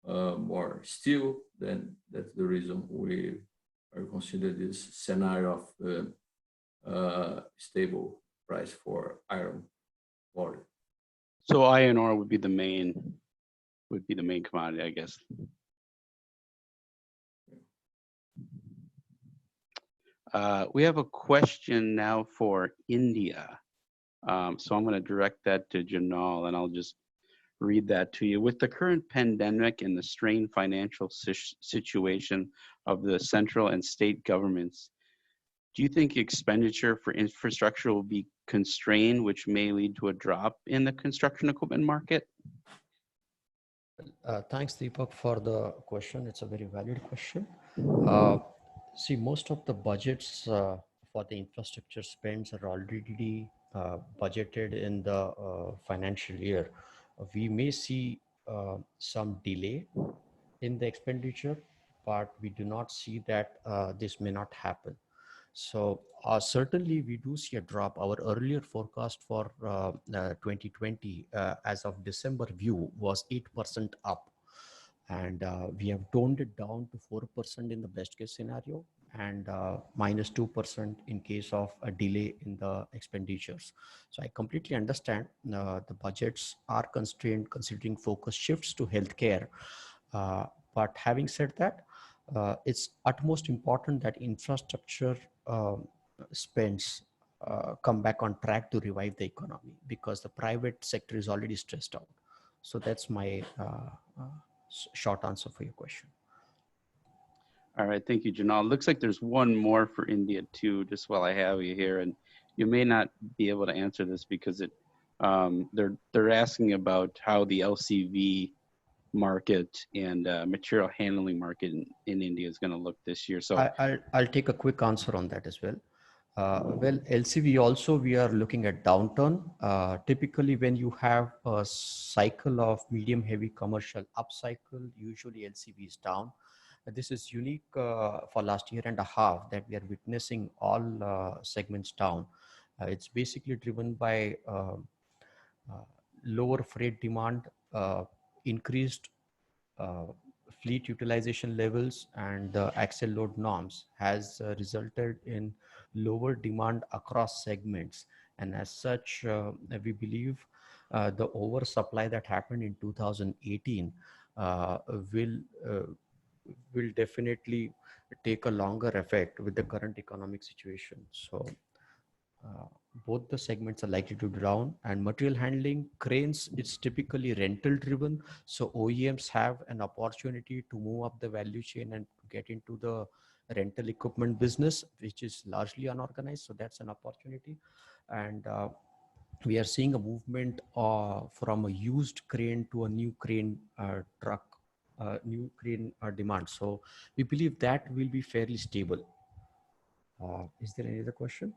more steel. Then that's the reason we are consider this scenario of stable price for iron ore. So iron ore would be the main commodity, I guess. We have a question now for India. So I'm going to direct that to Janal, and I'll just read that to you. With the current pandemic and the strained financial situation of the central and state governments, do you think expenditure for infrastructure will be constrained, which may lead to a drop in the construction equipment market? Thanks, Deepak, for the question. It's a very valid question. See, most of the budgets for the infrastructure spends are already budgeted in the financial year. We may see some delay in the expenditure, but we do not see that this may not happen. So certainly we do see a drop. Our earlier forecast for 2020 as of December view was 8% up. And we have toned it down to 4% in the best case scenario and minus 2% in case of a delay in the expenditures. So I completely understand the budgets are constrained considering focus shifts to healthcare. But having said that, it's utmost important that infrastructure spends come back on track to revive the economy because the private sector is already stressed out. So that's my short answer for your question. All right, thank you, Janal. Looks like there's one more for India too, just while I have you here, and you may not be able to answer this because it they're asking about how the LCV market and material handling market in India is going to look this year. So I'll take a quick answer on that as well. Well, LCV also, we are looking at downturn. Typically, when you have a cycle of medium heavy commercial upcycle, usually LCV is down. This is unique for last year and a half that we are witnessing all segments down. It's basically driven by lower freight demand, increased fleet utilization levels, and the axle load norms has resulted in lower demand across segments. And as such, we believe the oversupply that happened in 2018 will definitely take a longer effect with the current economic situation. So both the segments are likely to down. And material handling, cranes, it's typically rental driven. So OEMs have an opportunity to move up the value chain and get into the rental equipment business, which is largely unorganized. So that's an opportunity. And we are seeing a movement from a used crane to a new crane truck, new crane demand. So we believe that will be fairly stable. Is there any other question?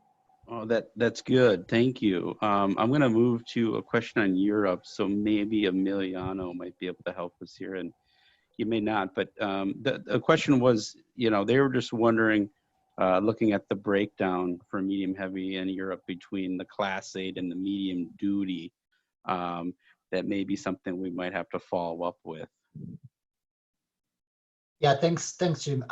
Oh, that's good. Thank you. I'm going to move to a question on Europe. So maybe Emiliano might be able to help us here, and you may not. But the question was, you know, they were just wondering, looking at the breakdown for medium heavy in Europe between the Class 8 and the medium duty, that may be something we might have to follow up with. Yeah, thanks, Jim.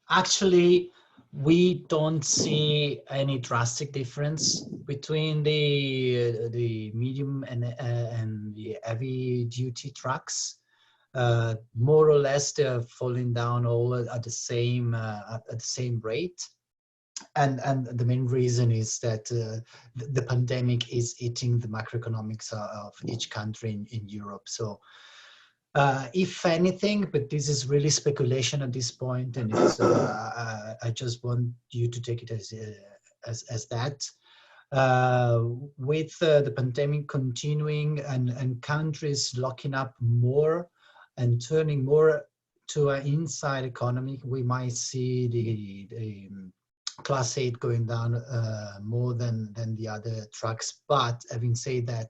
Actually, we don't see any drastic difference between the medium and the heavy duty trucks. More or less, they're falling down all at the same rate. And the main reason is that the pandemic is hitting the macroeconomics of each country in Europe. So if anything, but this is really speculation at this point, and it's, I just want you to take it as that. With the pandemic continuing and countries locking up more and turning more to an inside economy, we might see the Class 8 going down more than the other trucks. But having said that,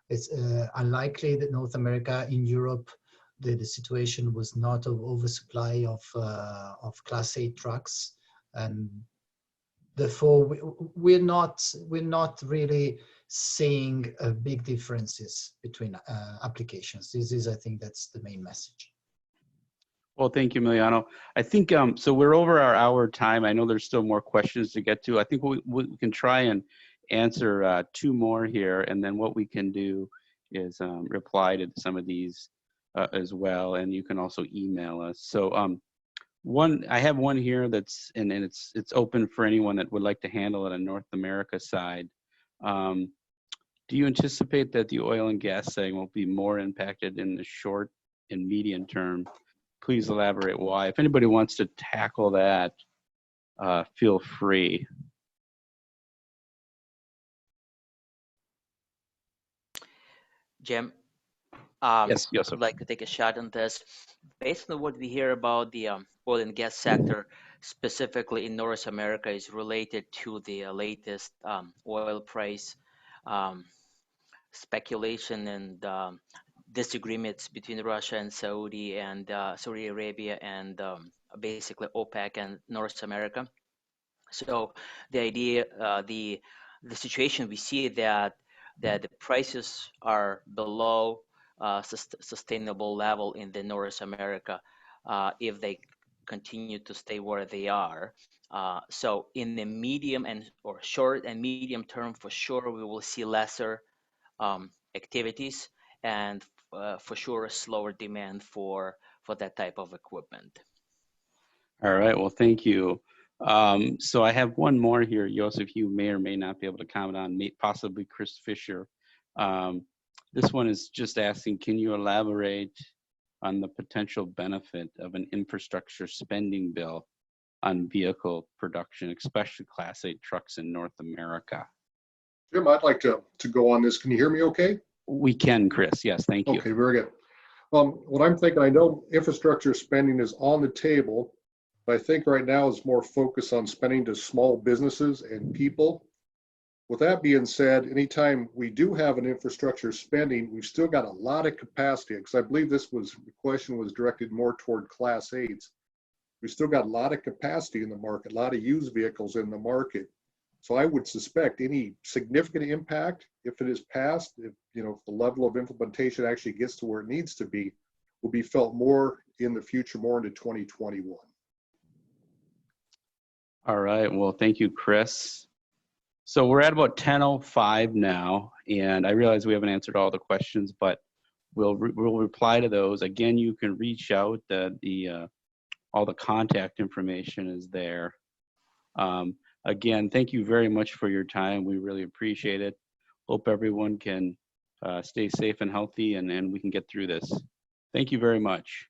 it's unlikely that North America, in Europe, the situation was not of oversupply of Class 8 trucks, and therefore we're not really seeing big differences between applications. This is, I think, that's the main message. Well, thank you, Emiliano. I think, so we're over our hour time. I know there's still more questions to get to. I think we can try and answer 2 more here, and then what we can do is reply to some of these as well, and you can also email us. So I have one here that's, and it's open for anyone that would like to handle it on North America side. Do you anticipate that the oil and gas segment will be more impacted in the short and medium term? Please elaborate why. If anybody wants to tackle that, feel free. Jim, Yes, I would like to take a shot on this. Based on what we hear about the oil and gas sector, specifically in North America, is related to the latest oil price speculation and disagreements between Russia and Saudi Arabia and basically OPEC and North America. So the idea, the situation we see that the prices are below sustainable level in the North America if they continue to stay where they are. So in the medium and or short and medium term, for sure, we will see lesser activities and for sure a slower demand for that type of equipment. All right, well, thank you. So I have one more here, Joseph, you may or may not be able to comment on, possibly Chris Fisher. This one is just asking, can you elaborate on the potential benefit of an infrastructure spending bill on vehicle production, especially Class 8 trucks in North America? Jim, I'd like to go on this. Can you hear me okay? We can, Chris. Yes, thank you. Okay, very good. What I'm thinking, I know infrastructure spending is on the table, but I think right now is more focused on spending to small businesses and people. With that being said, anytime we do have an infrastructure spending, we've still got a lot of capacity, because I believe the question was directed more toward Class 8s. We've still got a lot of capacity in the market, a lot of used vehicles in the market. So I would suspect any significant impact, if it is passed, if the level of implementation actually gets to where it needs to be, will be felt more in the future, more into 2021. All right, well, thank you, Chris. So we're at about 10:05 now, and I realize we haven't answered all the questions, but we'll reply to those. Again, you can reach out. All the contact information is there. Again, thank you very much for your time. We really appreciate it. Hope everyone can stay safe and healthy, and we can get through this. Thank you very much.